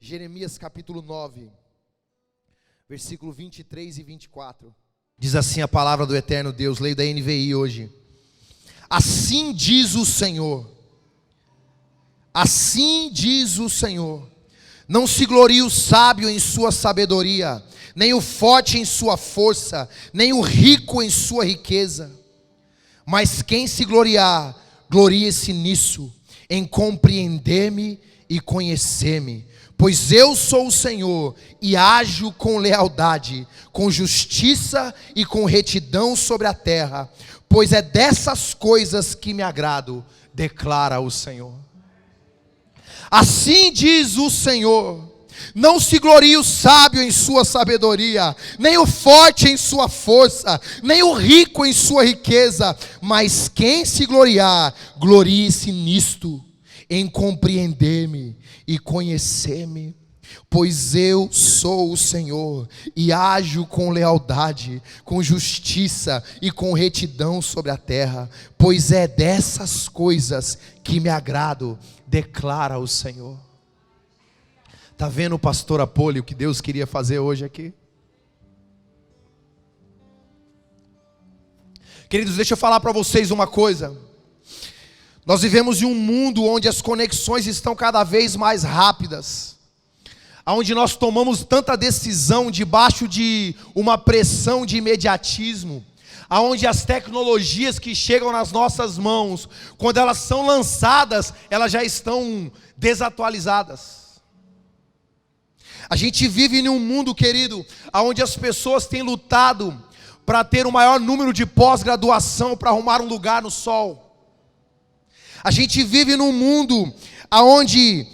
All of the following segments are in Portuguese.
Jeremias capítulo 9, versículo 23 e 24. Diz assim a palavra do eterno Deus, leio da NVI hoje. Assim diz o Senhor, assim diz o Senhor, não se glorie o sábio em sua sabedoria, nem o forte em sua força, nem o rico em sua riqueza. Mas quem se gloriar, glorie-se nisso, em compreender-me e conhecer-me. Pois eu sou o Senhor e ajo com lealdade, com justiça e com retidão sobre a terra. Pois é dessas coisas que me agrado, declara o Senhor. Assim diz o Senhor, não se glorie o sábio em sua sabedoria, nem o forte em sua força, nem o rico em sua riqueza, mas quem se gloriar, glorie-se nisto, em compreender-me e conhecer-me. Pois eu sou o Senhor e ajo com lealdade, com justiça e com retidão sobre a terra. Pois é dessas coisas que me agrado, declara o Senhor. Está vendo, pastor Apollo, o que Deus queria fazer hoje aqui? Queridos, deixa eu falar para vocês uma coisa. Nós vivemos em um mundo onde as conexões estão cada vez mais rápidas, onde nós tomamos tanta decisão debaixo de uma pressão de imediatismo, onde as tecnologias que chegam nas nossas mãos, quando elas são lançadas, elas já estão desatualizadas. A gente vive em um mundo, querido, onde as pessoas têm lutado para ter o maior número de pós-graduação para arrumar um lugar no sol. A gente vive num mundo onde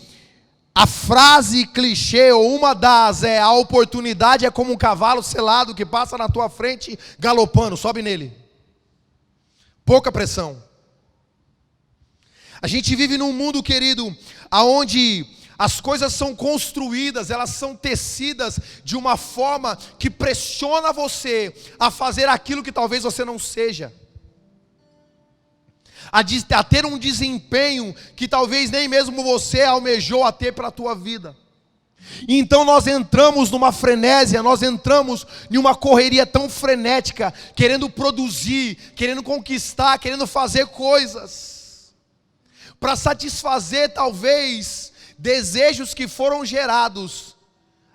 a frase clichê, ou uma das, a oportunidade é como um cavalo selado que passa na tua frente galopando, sobe nele. Pouca pressão. A gente vive num mundo, querido, onde as coisas são construídas, elas são tecidas de uma forma que pressiona você a fazer aquilo que talvez você não seja. A ter um desempenho que talvez nem mesmo você almejou a ter para a tua vida. Então nós entramos numa frenésia, nós entramos em uma correria tão frenética, querendo produzir, querendo conquistar, querendo fazer coisas, para satisfazer talvez desejos que foram gerados,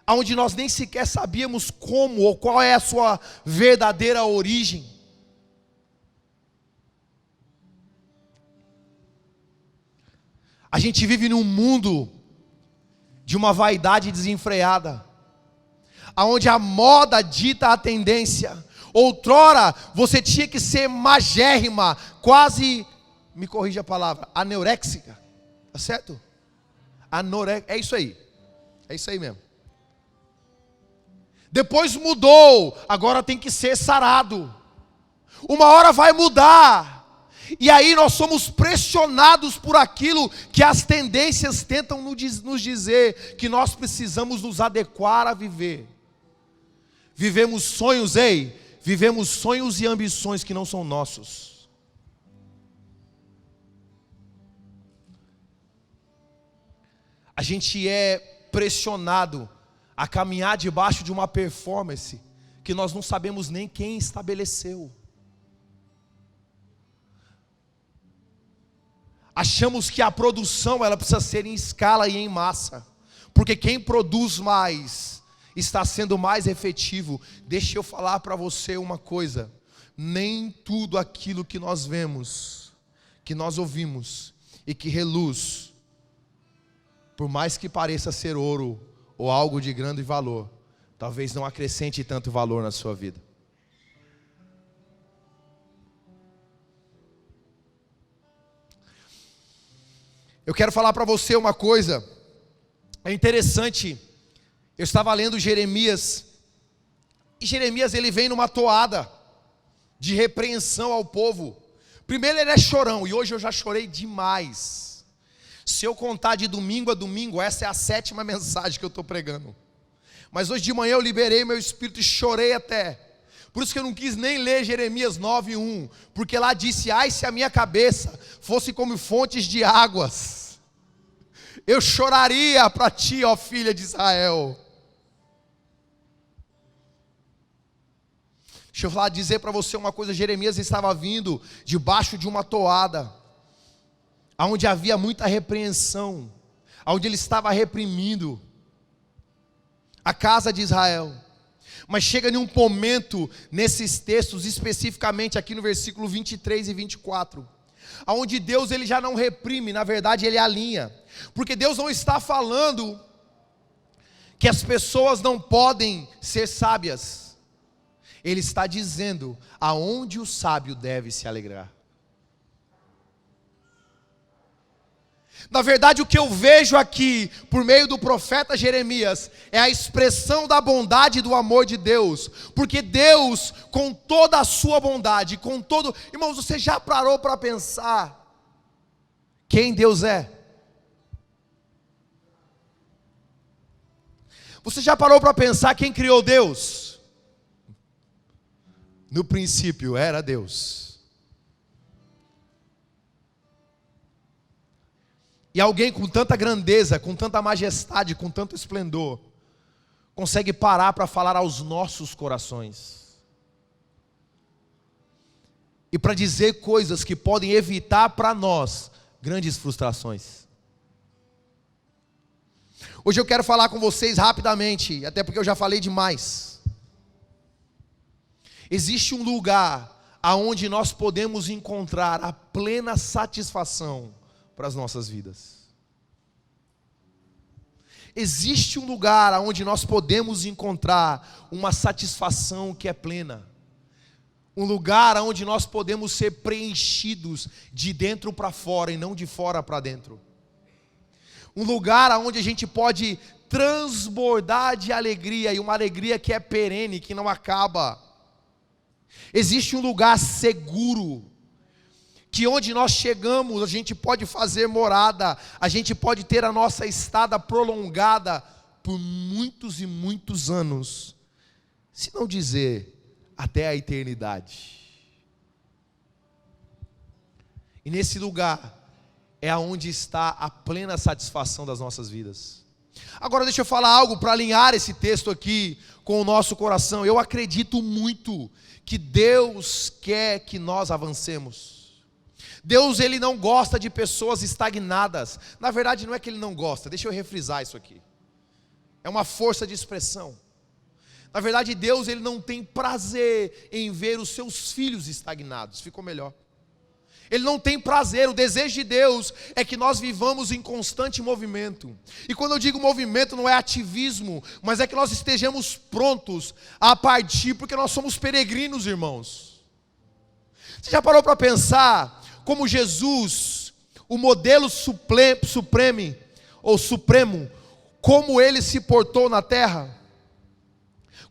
onde nós nem sequer sabíamos como ou qual é a sua verdadeira origem. A gente vive num mundo de uma vaidade desenfreada, onde a moda dita a tendência. Outrora você tinha que ser magérrima, quase, me corrija a palavra, anoréxica, tá certo? É isso aí mesmo. Depois mudou, agora tem que ser sarado. Uma hora vai mudar. E aí nós somos pressionados por aquilo que as tendências tentam nos dizer, que nós precisamos nos adequar a viver. Vivemos sonhos, vivemos sonhos e ambições que não são nossos. A gente é pressionado a caminhar debaixo de uma performance que nós não sabemos nem quem estabeleceu. Achamos que a produção ela precisa ser em escala e em massa, porque quem produz mais está sendo mais efetivo. Deixa eu falar para você uma coisa: nem tudo aquilo que nós vemos, que nós ouvimos e que reluz, por mais que pareça ser ouro ou algo de grande valor, talvez não acrescente tanto valor na sua vida. Eu quero falar para você uma coisa, é interessante, eu estava lendo Jeremias, e Jeremias ele vem numa toada de repreensão ao povo. Primeiro ele é chorão, e hoje eu já chorei demais. Se eu contar de domingo a domingo, essa é a 7ª mensagem que eu estou pregando. Mas hoje de manhã eu liberei meu espírito e chorei até. Por isso que eu não quis nem ler Jeremias 9:1, porque lá disse: ai, se a minha cabeça fosse como fontes de águas, eu choraria para ti, ó filha de Israel. Deixa eu dizer para você uma coisa, Jeremias estava vindo debaixo de uma toada, onde havia muita repreensão, onde ele estava reprimindo a casa de Israel. Mas chega em um momento, nesses textos, especificamente aqui no versículo 23 e 24, onde Deus ele já não reprime, na verdade ele alinha, porque Deus não está falando que as pessoas não podem ser sábias, Ele está dizendo aonde o sábio deve se alegrar. Na verdade, o que eu vejo aqui, por meio do profeta Jeremias, é a expressão da bondade e do amor de Deus, porque Deus, com toda a sua bondade, com todo... Irmãos, você já parou para pensar quem Deus é? Você já parou para pensar quem criou Deus? No princípio era Deus. E alguém com tanta grandeza, com tanta majestade, com tanto esplendor, consegue parar para falar aos nossos corações. E para dizer coisas que podem evitar para nós grandes frustrações. Hoje eu quero falar com vocês rapidamente, até porque eu já falei demais. Existe um lugar aonde nós podemos encontrar a plena satisfação para as nossas vidas. Existe um lugar aonde nós podemos encontrar uma satisfação que é plena. Um lugar onde nós podemos ser preenchidos de dentro para fora e não de fora para dentro. Um lugar onde a gente pode transbordar de alegria, e uma alegria que é perene, que não acaba. Existe um lugar seguro, que onde nós chegamos, a gente pode fazer morada, a gente pode ter a nossa estada prolongada por muitos e muitos anos, se não dizer até a eternidade. E nesse lugar é onde está a plena satisfação das nossas vidas. Agora deixa eu falar algo para alinhar esse texto aqui com o nosso coração. Eu acredito muito que Deus quer que nós avancemos. Deus ele não gosta de pessoas estagnadas. Na verdade não é que ele não gosta, deixa eu refrisar isso aqui. É uma força de expressão. Na verdade Deus ele não tem prazer em ver os seus filhos estagnados. Ficou melhor. Ele não tem prazer, o desejo de Deus é que nós vivamos em constante movimento. E quando eu digo movimento não é ativismo, mas é que nós estejamos prontos a partir, porque nós somos peregrinos, irmãos. Você já parou para pensar como Jesus, o modelo supremo, como ele se portou na terra?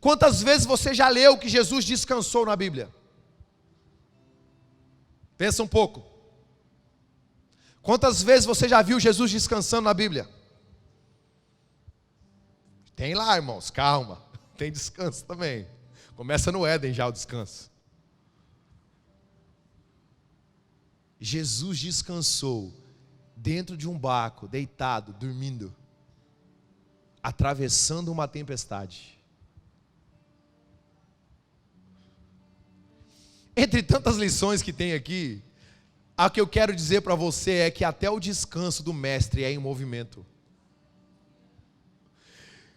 Quantas vezes você já leu que Jesus descansou na Bíblia? Pensa um pouco. Quantas vezes você já viu Jesus descansando na Bíblia? Tem lá, irmãos, calma. Tem descanso também. Começa no Éden já o descanso. Jesus descansou dentro de um barco, deitado, dormindo, atravessando uma tempestade. Entre tantas lições que tem aqui, a que eu quero dizer para você é que até o descanso do mestre é em movimento.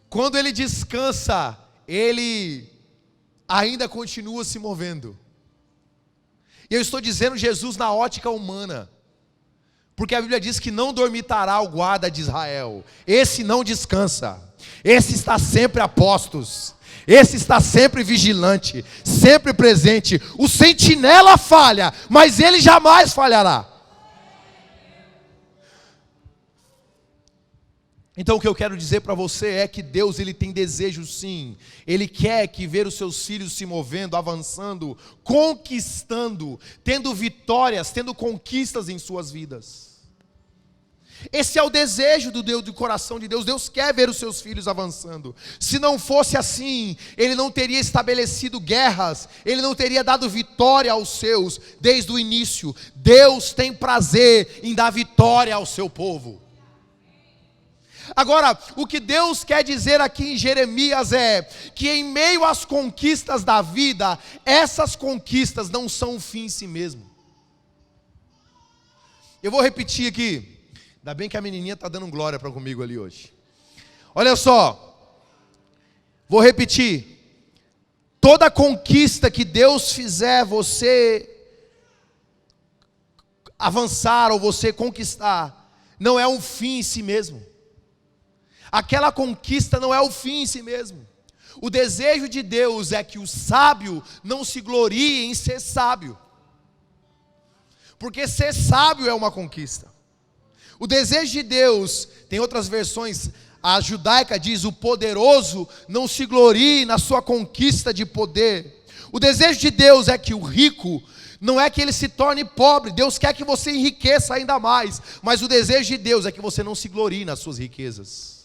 Quando ele descansa, ele ainda continua se movendo. E eu estou dizendo Jesus na ótica humana, porque a Bíblia diz que não dormitará o guarda de Israel. Esse não descansa, esse está sempre a postos. Esse está sempre vigilante, sempre presente. O sentinela falha, mas ele jamais falhará. Então o que eu quero dizer para você é que Deus ele tem desejo sim. Ele quer que ver os seus filhos se movendo, avançando, conquistando, tendo vitórias, tendo conquistas em suas vidas. Esse é o desejo do coração de Deus. Deus quer ver os seus filhos avançando. Se não fosse assim, Ele não teria estabelecido guerras, Ele não teria dado vitória aos seus desde o início. Deus tem prazer em dar vitória ao seu povo. Agora, o que Deus quer dizer aqui em Jeremias é que em meio às conquistas da vida, essas conquistas não são um fim em si mesmo. Eu vou repetir aqui, ainda bem que a menininha está dando glória para comigo ali hoje. Olha só, vou repetir, toda conquista que Deus fizer você avançar ou você conquistar, não é um fim em si mesmo. Aquela conquista não é o fim em si mesmo. O desejo de Deus é que o sábio não se glorie em ser sábio, porque ser sábio é uma conquista. O desejo de Deus, tem outras versões, a judaica diz: o poderoso não se glorie na sua conquista de poder. O desejo de Deus é que o rico, não é que ele se torne pobre, Deus quer que você enriqueça ainda mais, mas o desejo de Deus é que você não se glorie nas suas riquezas.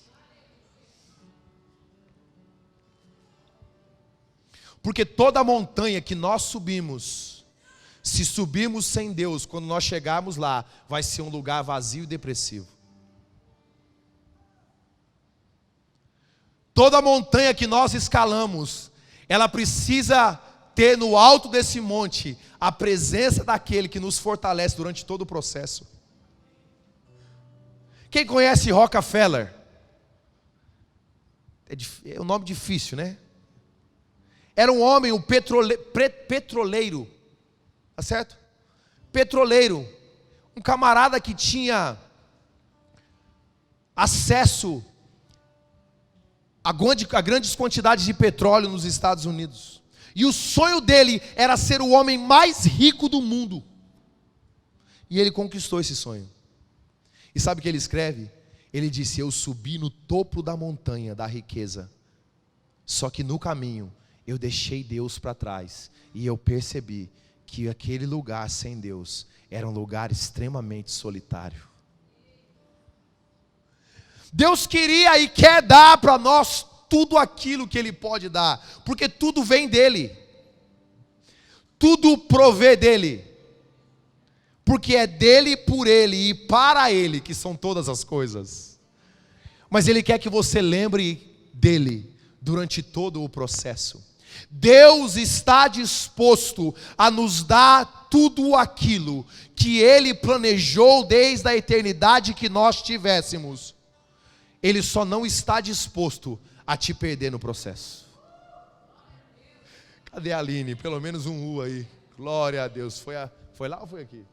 Porque toda montanha que nós subimos, se subirmos sem Deus, quando nós chegarmos lá, vai ser um lugar vazio e depressivo. Toda montanha que nós escalamos, ela precisa ter no alto desse monte a presença daquele que nos fortalece durante todo o processo. Quem conhece Rockefeller? É um nome difícil, né? Era um homem, um petroleiro, tá certo? Petroleiro, um camarada que tinha acesso a grandes quantidades de petróleo nos Estados Unidos. E o sonho dele era ser o homem mais rico do mundo. E ele conquistou esse sonho. E sabe o que ele escreve? Ele disse: eu subi no topo da montanha da riqueza, só que no caminho eu deixei Deus para trás, e eu percebi que aquele lugar sem Deus era um lugar extremamente solitário. Deus queria e quer dar para nós tudo aquilo que Ele pode dar, porque tudo vem dEle, tudo provê dEle, porque é dEle, por Ele e para Ele que são todas as coisas. Mas Ele quer que você lembre dEle durante todo o processo. Deus está disposto a nos dar tudo aquilo que Ele planejou desde a eternidade que nós tivéssemos. Ele só não está disposto a te perder no processo. Cadê a Aline? Pelo menos um U aí. Glória a Deus. Foi lá ou foi aqui?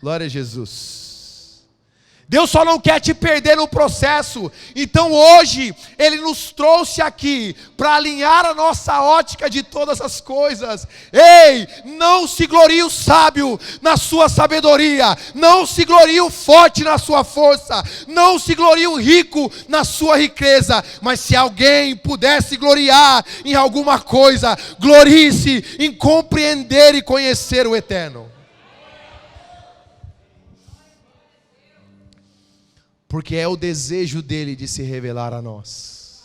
Glória a Jesus. Deus só não quer te perder no processo. Então hoje Ele nos trouxe aqui para alinhar a nossa ótica de todas as coisas. Ei, não se glorie o sábio na sua sabedoria, não se glorie o forte na sua força, não se glorie o rico na sua riqueza, mas se alguém puder se gloriar em alguma coisa, glorie-se em compreender e conhecer o Eterno. Porque é o desejo dele de se revelar a nós.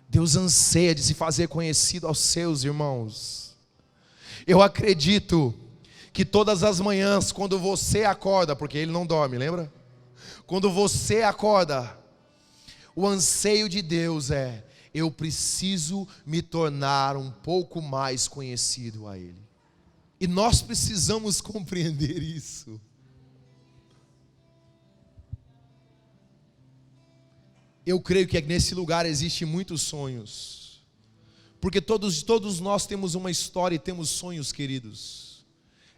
Deus anseia de se fazer conhecido aos seus irmãos. Eu acredito que todas as manhãs, quando você acorda, porque ele não dorme, lembra? Quando você acorda, o anseio de Deus é: eu preciso me tornar um pouco mais conhecido a Ele. E nós precisamos compreender isso. Eu creio que nesse lugar existem muitos sonhos, porque todos nós temos uma história e temos sonhos, queridos.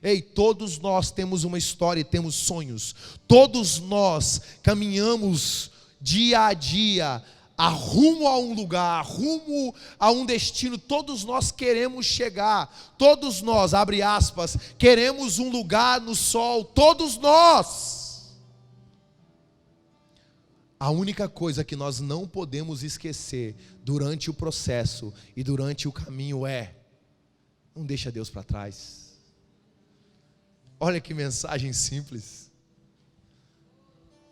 Ei, todos nós temos uma história e temos sonhos. Todos nós caminhamos dia a dia, rumo a um lugar, rumo a um destino. Todos nós queremos chegar, todos nós, abre aspas, queremos um lugar no sol, todos nós. A única coisa que nós não podemos esquecer durante o processo e durante o caminho é: não deixa Deus para trás. Olha que mensagem simples.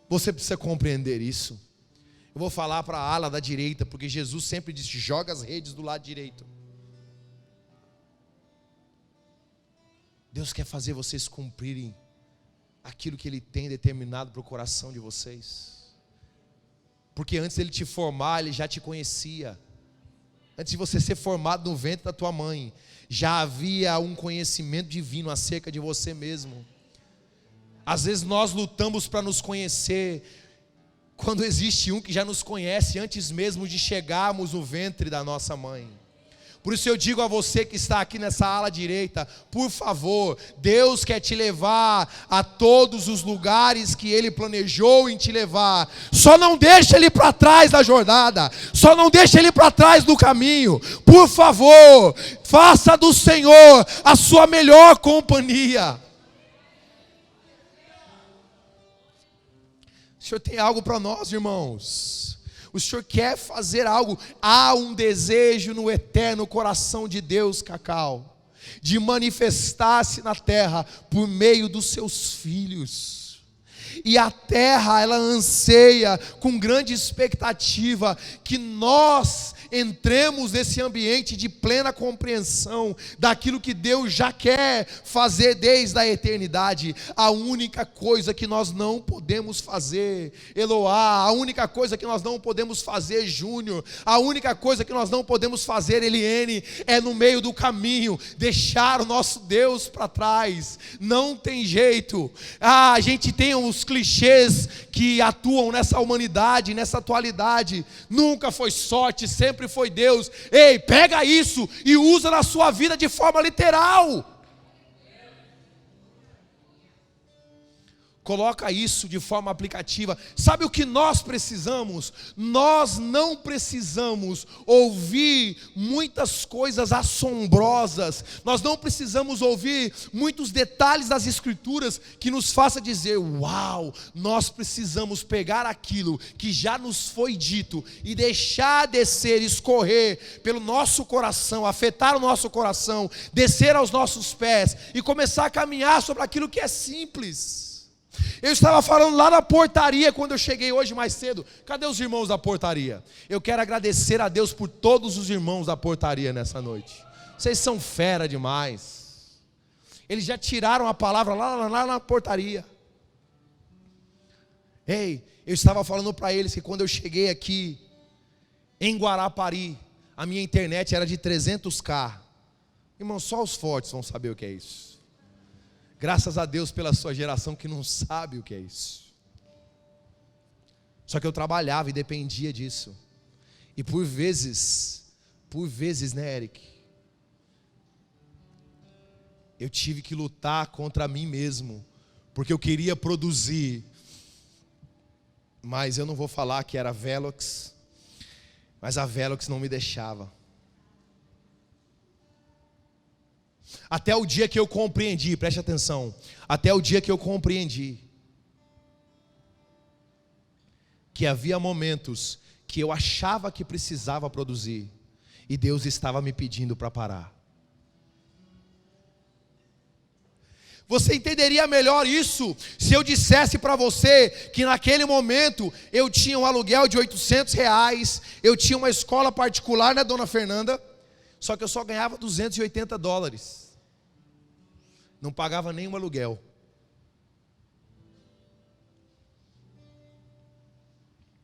Você precisa compreender isso. Eu vou falar para a ala da direita, porque Jesus sempre disse: joga as redes do lado direito. Deus quer fazer vocês cumprirem aquilo que Ele tem determinado para o coração de vocês. Porque antes dele te formar, ele já te conhecia. Antes de você ser formado no ventre da tua mãe, já havia um conhecimento divino acerca de você mesmo. Às vezes nós lutamos para nos conhecer, quando existe um que já nos conhece antes mesmo de chegarmos no ventre da nossa mãe. Por isso eu digo a você que está aqui nessa ala direita, por favor, Deus quer te levar a todos os lugares que Ele planejou em te levar. Só não deixa Ele para trás da jornada, só não deixa Ele para trás do caminho. Por favor, faça do Senhor a sua melhor companhia. O Senhor tem algo para nós, irmãos. O Senhor quer fazer algo. Há um desejo no eterno coração de Deus, Cacau, de manifestar-se na terra por meio dos seus filhos. E a terra, ela anseia com grande expectativa que nós entremos nesse ambiente de plena compreensão daquilo que Deus já quer fazer desde a eternidade. A única coisa que nós não podemos fazer, Eloá, a única coisa que nós não podemos fazer, Júnior, a única coisa que nós não podemos fazer, Eliene, é no meio do caminho deixar o nosso Deus para trás. Não tem jeito. A gente tem os clichês que atuam nessa humanidade, nessa atualidade. Nunca foi sorte, sempre foi Deus. Ei, pega isso e usa na sua vida de forma literal. Coloca isso de forma aplicativa. Sabe o que nós precisamos? Nós não precisamos ouvir muitas coisas assombrosas. Nós não precisamos ouvir muitos detalhes das Escrituras que nos faça dizer, uau, nós precisamos pegar aquilo que já nos foi dito e deixar descer, escorrer pelo nosso coração, afetar o nosso coração, descer aos nossos pés e começar a caminhar sobre aquilo que é simples. Eu estava falando lá na portaria quando eu cheguei hoje mais cedo. Cadê os irmãos da portaria? Eu quero agradecer a Deus por todos os irmãos da portaria nessa noite. Vocês são fera demais. Eles já tiraram a palavra lá na portaria. Ei, eu estava falando para eles que quando eu cheguei aqui em Guarapari, a minha internet era de 300k. Irmão, só os fortes vão saber o que é isso. Graças a Deus pela sua geração que não sabe o que é isso. Só que eu trabalhava e dependia disso. E por vezes, né, Eric? Eu tive que lutar contra mim mesmo, porque eu queria produzir. Mas eu não vou falar que era Velox, mas a Velox não me deixava. Até o dia que eu compreendi, preste atenção, até o dia que eu compreendi que havia momentos que eu achava que precisava produzir e Deus estava me pedindo para parar. Você entenderia melhor isso se eu dissesse para você que naquele momento eu tinha um aluguel de R$800, eu tinha uma escola particular, né, dona Fernanda? Só que eu só ganhava $280. Não pagava nenhum aluguel.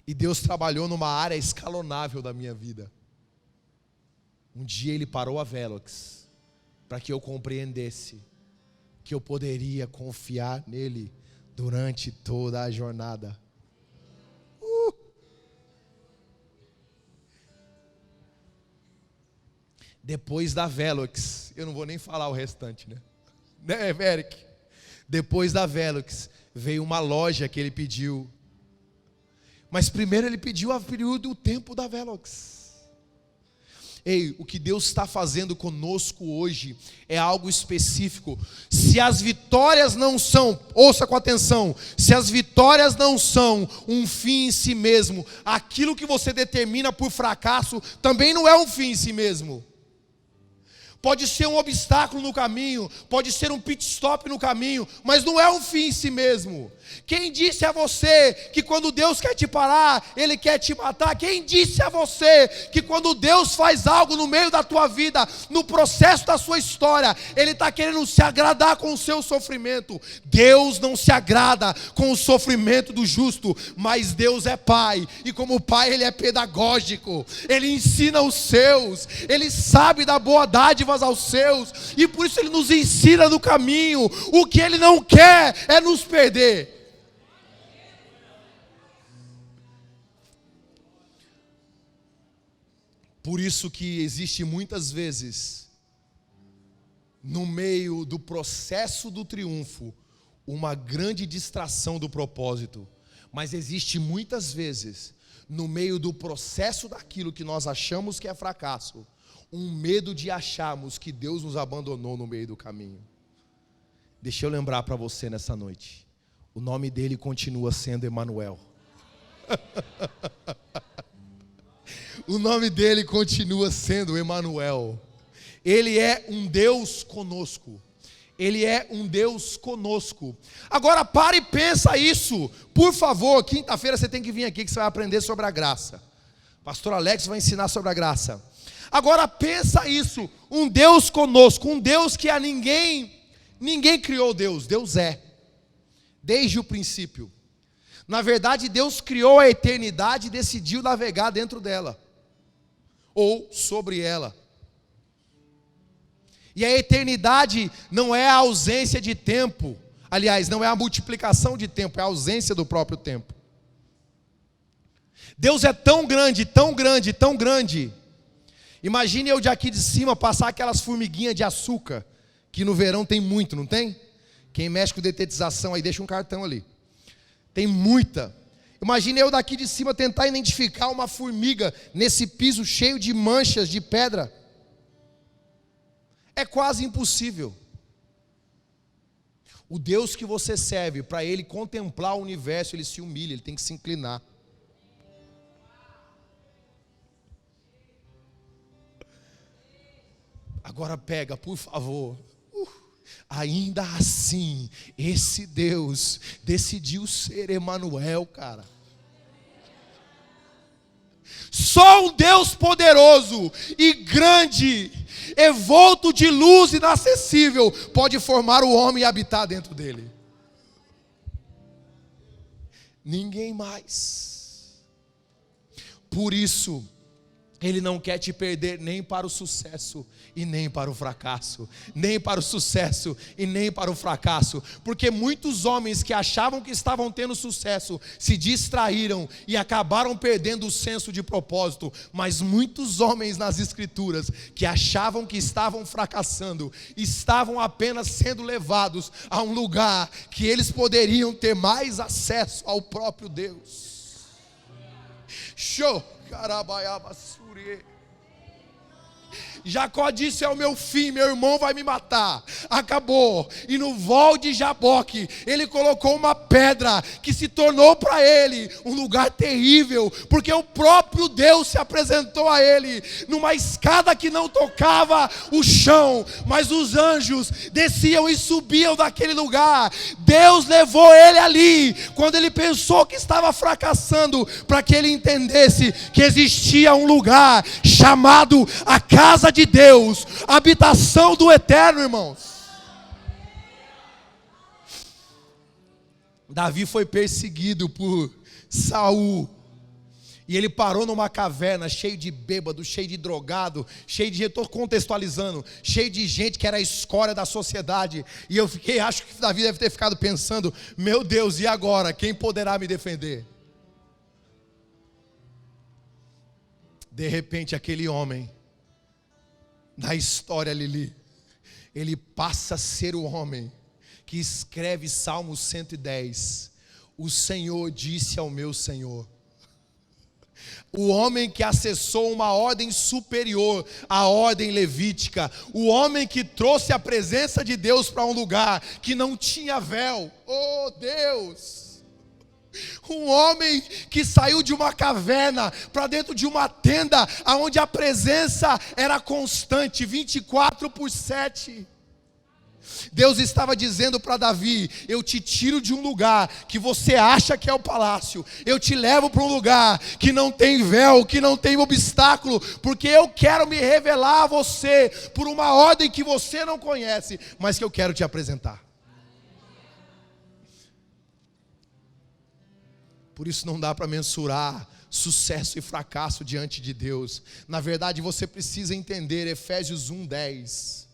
E Deus trabalhou numa área escalonável da minha vida. Um dia Ele parou a Velox para que eu compreendesse que eu poderia confiar nele durante toda a jornada. Depois da Velox, eu não vou nem falar o restante, né? Né, Eric? Depois da Velox, veio uma loja que ele pediu. Mas primeiro ele pediu o tempo da Velox. Ei, o que Deus está fazendo conosco hoje é algo específico. Se as vitórias não são, ouça com atenção, se as vitórias não são um fim em si mesmo, aquilo que você determina por fracasso também não é um fim em si mesmo. pode ser um obstáculo no caminho, pode ser um pit stop no caminho, mas não é um fim em si mesmo. Quem disse a você que quando Deus quer te parar, Ele quer te matar? Quem disse a você que quando Deus faz algo no meio da tua vida, no processo da sua história, Ele está querendo se agradar com o seu sofrimento? Deus não se agrada com o sofrimento do justo, mas Deus é Pai, e como Pai Ele é pedagógico, Ele ensina os seus, Ele sabe dar boas dádivas aos seus, e por isso Ele nos ensina no caminho. O que Ele não quer é nos perder. Por isso que existe muitas vezes, no meio do processo do triunfo, uma grande distração do propósito. Mas existe muitas vezes, no meio do processo daquilo que nós achamos que é fracasso, um medo de acharmos que Deus nos abandonou no meio do caminho. Deixa eu lembrar para você nessa noite, o nome dele continua sendo Emanuel. O nome dele continua sendo Emanuel. Ele é um Deus conosco. Ele é um Deus conosco. Agora para e pensa isso. Por favor, quinta-feira você tem que vir aqui que você vai aprender sobre a graça. Pastor Alex vai ensinar sobre a graça. Agora pensa isso. Um Deus conosco. Um Deus que a ninguém criou Deus. Deus é. Desde o princípio. Na verdade, Deus criou a eternidade e decidiu navegar dentro dela. Ou sobre ela. E a eternidade não é a ausência de tempo. Aliás, não é a multiplicação de tempo, é a ausência do próprio tempo. Deus é tão grande, tão grande, tão grande. Imagine eu de aqui de cima passar aquelas formiguinhas de açúcar, que no verão tem muito, não tem? Quem mexe com detetização aí, deixa um cartão ali. Tem muita. Imagine eu daqui de cima tentar identificar uma formiga nesse piso cheio de manchas de pedra. É quase impossível. O Deus que você serve, para Ele contemplar o universo, Ele se humilha, Ele tem que se inclinar. Agora pega, por favor. Ainda assim, esse Deus decidiu ser Emanuel, cara. Só um Deus poderoso e grande, envolto de luz inacessível, pode formar o homem e habitar dentro dele. Ninguém mais. Por isso, Ele não quer te perder nem para o sucesso e nem para o fracasso. Nem para o sucesso e nem para o fracasso. Porque muitos homens que achavam que estavam tendo sucesso se distraíram e acabaram perdendo o senso de propósito. Mas muitos homens nas escrituras que achavam que estavam fracassando, estavam apenas sendo levados a um lugar que eles poderiam ter mais acesso ao próprio Deus. Show! Jacó disse: é o meu fim, meu irmão vai me matar. Acabou. E no val de Jaboque, ele colocou uma pedra que se tornou para ele um lugar terrível, porque o próprio Deus se apresentou a ele numa escada que não tocava o chão, mas os anjos desciam e subiam daquele lugar. Deus levou ele ali quando ele pensou que estava fracassando, para que ele entendesse que existia um lugar chamado a casa de Deus, a habitação do eterno, irmãos. Davi foi perseguido por Saul, e ele parou numa caverna cheio de bêbado, cheio de drogado, cheio de gente, estou contextualizando, cheio de gente que era a escória da sociedade. E eu acho que Davi deve ter ficado pensando: meu Deus, e agora? Quem poderá me defender? De repente aquele homem, na história, Lili, ele passa a ser o homem que escreve Salmo 110. O Senhor disse ao meu Senhor. O homem que acessou uma ordem superior, a ordem levítica. O homem que trouxe a presença de Deus para um lugar que não tinha véu. Oh Deus! Um homem que saiu de uma caverna para dentro de uma tenda, onde a presença era constante, 24/7. Deus estava dizendo para Davi: eu te tiro de um lugar que você acha que é o palácio, eu te levo para um lugar que não tem véu, que não tem obstáculo, porque eu quero me revelar a você por uma ordem que você não conhece, mas que eu quero te apresentar. Por isso não dá para mensurar sucesso e fracasso diante de Deus. Na verdade, você precisa entender Efésios 1:10.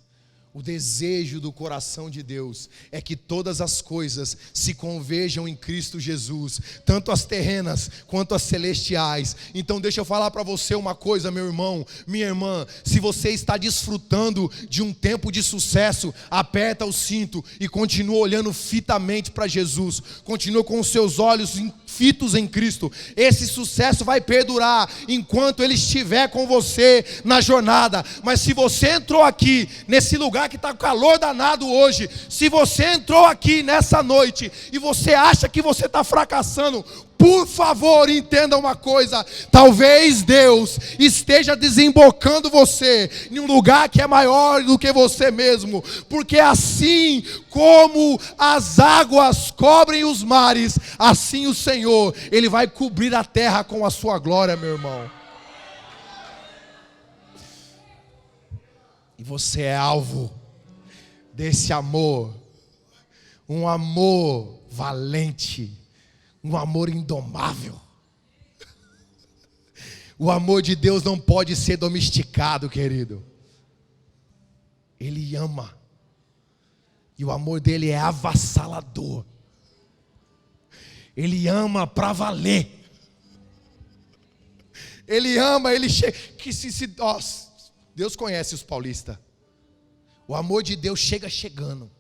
O desejo do coração de Deus é que todas as coisas se converjam em Cristo Jesus, tanto as terrenas quanto as celestiais. Então deixa eu falar para você uma coisa, meu irmão, minha irmã. Se você está desfrutando de um tempo de sucesso, aperta o cinto e continua olhando fitamente para Jesus. Continua com os seus olhos fitos em Cristo. Esse sucesso vai perdurar enquanto Ele estiver com você na jornada. Mas se você entrou aqui nesse lugar que está com calor danado hoje, se você entrou aqui nessa noite e você acha que você está fracassando, por favor, entenda uma coisa: talvez Deus esteja desembocando você em um lugar que é maior do que você mesmo, porque assim como as águas cobrem os mares, assim o Senhor, Ele vai cobrir a terra com a sua glória, meu irmão. E você é alvo desse amor, um amor valente, um amor indomável. O amor de Deus não pode ser domesticado, querido. Ele ama. E o amor dele é avassalador. Ele ama para valer. Ele ama, ele chega. Deus conhece os paulistas. O amor de Deus chega chegando.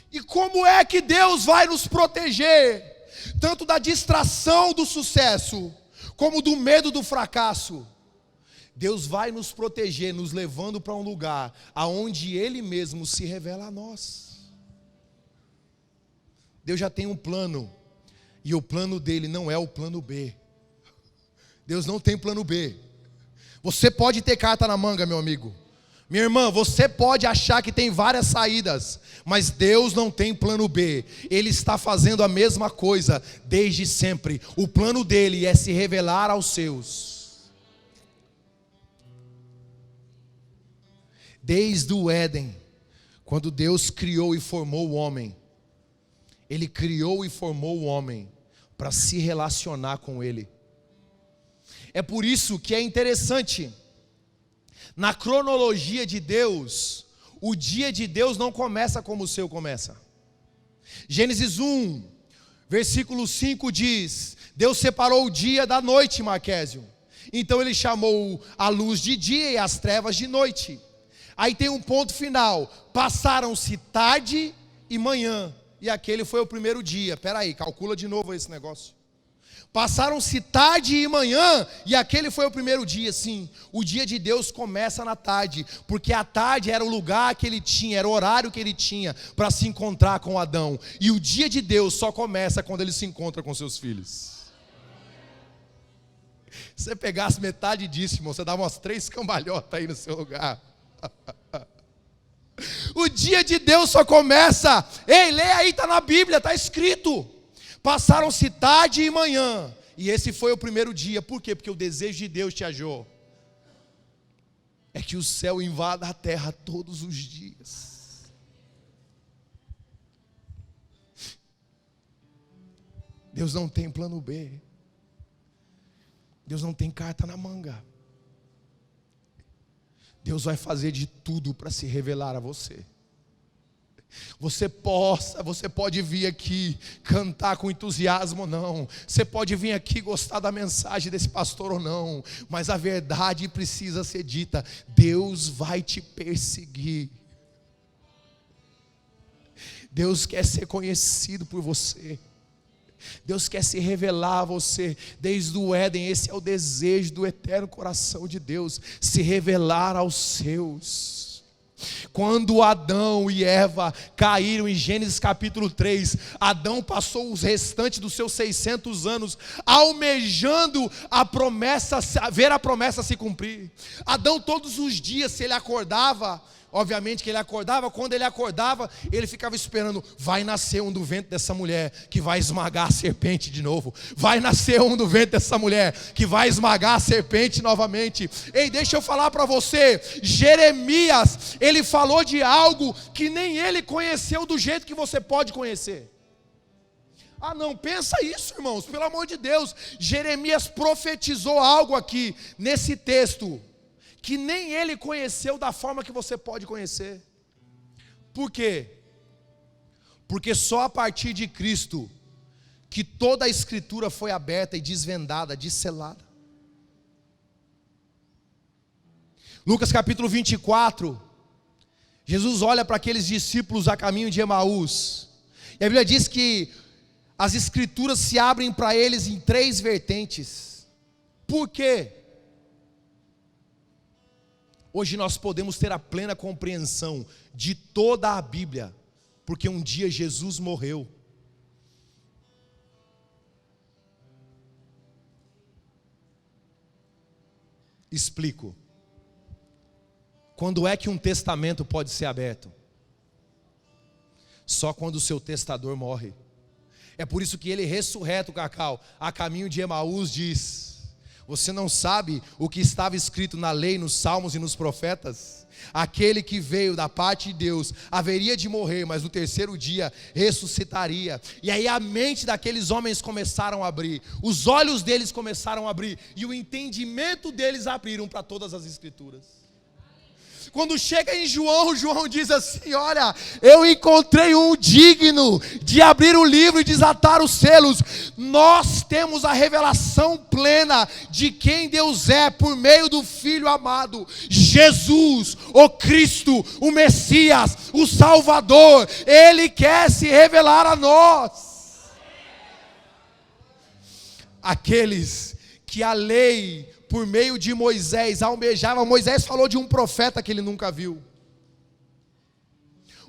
E como é que Deus vai nos proteger, tanto da distração do sucesso, como do medo do fracasso? Deus vai nos proteger, nos levando para um lugar aonde Ele mesmo se revela a nós. Deus já tem um plano, e o plano dele não é o plano B. Deus não tem plano B. Você pode ter carta na manga, meu amigo. Minha irmã, você pode achar que tem várias saídas, mas Deus não tem plano B. Ele está fazendo a mesma coisa desde sempre. O plano dele é se revelar aos seus. Desde o Éden, quando Deus criou e formou o homem, Ele criou e formou o homem para se relacionar com Ele. É por isso que é interessante, na cronologia de Deus, o dia de Deus não começa como o seu começa. Gênesis 1, versículo 5 diz: Deus separou o dia da noite, Marquésio. Então Ele chamou a luz de dia e as trevas de noite. Aí tem um ponto final: passaram-se tarde e manhã, e aquele foi o primeiro dia. Espera aí, calcula de novo esse negócio. Passaram-se tarde e manhã, e aquele foi o primeiro dia. Sim, o dia de Deus começa na tarde, porque a tarde era o lugar que Ele tinha, era o horário que Ele tinha para se encontrar com Adão. E o dia de Deus só começa quando Ele se encontra com seus filhos. Se você pegasse metade disso, irmão, você dava umas 3 cambalhotas aí no seu lugar. O dia de Deus só começa. Ei, lê aí, está na Bíblia, está escrito. Passaram-se tarde e manhã, e esse foi o primeiro dia. Por quê? Porque o desejo de Deus, Tia Jô, é que o céu invada a terra todos os dias. Deus não tem plano B. Deus não tem carta na manga. Deus vai fazer de tudo para se revelar a você. Você pode vir aqui cantar com entusiasmo ou não, você pode vir aqui gostar da mensagem desse pastor ou não, mas a verdade precisa ser dita: Deus vai te perseguir. Deus quer ser conhecido por você. Deus quer se revelar a você. Desde o Éden, esse é o desejo do eterno coração de Deus, se revelar aos seus. Quando Adão e Eva caíram em Gênesis capítulo 3, Adão passou os restantes dos seus 600 anos almejando a promessa, ver a promessa se cumprir. Adão todos os dias, se ele acordava, obviamente que ele acordava, quando ele acordava, ele ficava esperando, vai nascer um do ventre dessa mulher, que vai esmagar a serpente de novo, vai nascer um do ventre dessa mulher, que vai esmagar a serpente novamente. Ei, deixa eu falar para você, Jeremias, ele falou de algo que nem ele conheceu do jeito que você pode conhecer. Ah não, pensa isso, irmãos, pelo amor de Deus. Jeremias profetizou algo aqui, nesse texto, que nem ele conheceu da forma que você pode conhecer. Por quê? Porque só a partir de Cristo que toda a Escritura foi aberta e desvendada, desselada. Lucas capítulo 24, Jesus olha para aqueles discípulos a caminho de Emaús, e a Bíblia diz que as Escrituras se abrem para eles em 3 vertentes. Por quê? Hoje nós podemos ter a plena compreensão de toda a Bíblia, porque um dia Jesus morreu. Explico. Quando é que um testamento pode ser aberto? Só quando o seu testador morre. É por isso que ele ressurreto, Cacau, a caminho de Emaús diz: você não sabe o que estava escrito na lei, nos salmos e nos profetas? Aquele que veio da parte de Deus haveria de morrer, mas no terceiro dia ressuscitaria. E aí a mente daqueles homens começaram a abrir, os olhos deles começaram a abrir, e o entendimento deles abriram para todas as Escrituras. Quando chega em João, João diz assim: olha, eu encontrei um digno de abrir o livro e desatar os selos. Nós temos a revelação plena de quem Deus é por meio do Filho amado, Jesus, o Cristo, o Messias, o Salvador. Ele quer se revelar a nós. Aqueles que a lei, por meio de Moisés, almejava. Moisés falou de um profeta que ele nunca viu.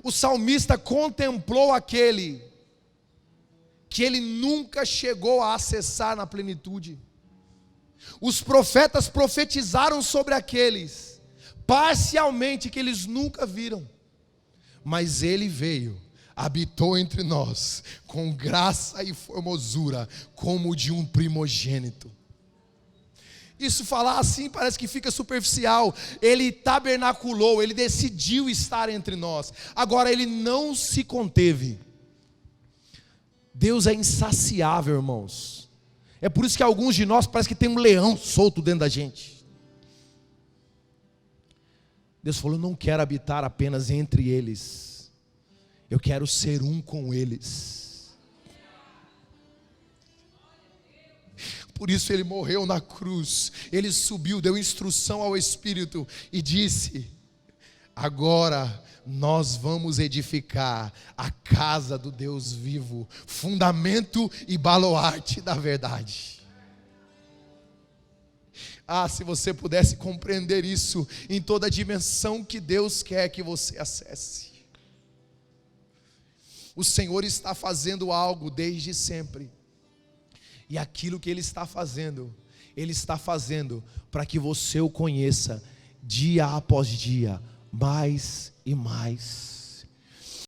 O salmista contemplou aquele que ele nunca chegou a acessar na plenitude. Os profetas profetizaram sobre aqueles, parcialmente, que eles nunca viram. Mas ele veio, habitou entre nós, com graça e formosura, como de um primogênito. Isso falar assim parece que fica superficial. Ele tabernaculou, ele decidiu estar entre nós. Agora ele não se conteve. Deus é insaciável, irmãos. É por isso que alguns de nós parece que tem um leão solto dentro da gente. Deus falou: eu não quero habitar apenas entre eles, eu quero ser um com eles. Por isso ele morreu na cruz, ele subiu, deu instrução ao Espírito e disse: agora nós vamos edificar a casa do Deus vivo, fundamento e baluarte da verdade. Ah, se você pudesse compreender isso em toda a dimensão que Deus quer que você acesse. O Senhor está fazendo algo desde sempre. E aquilo que Ele está fazendo para que você o conheça dia após dia, mais e mais.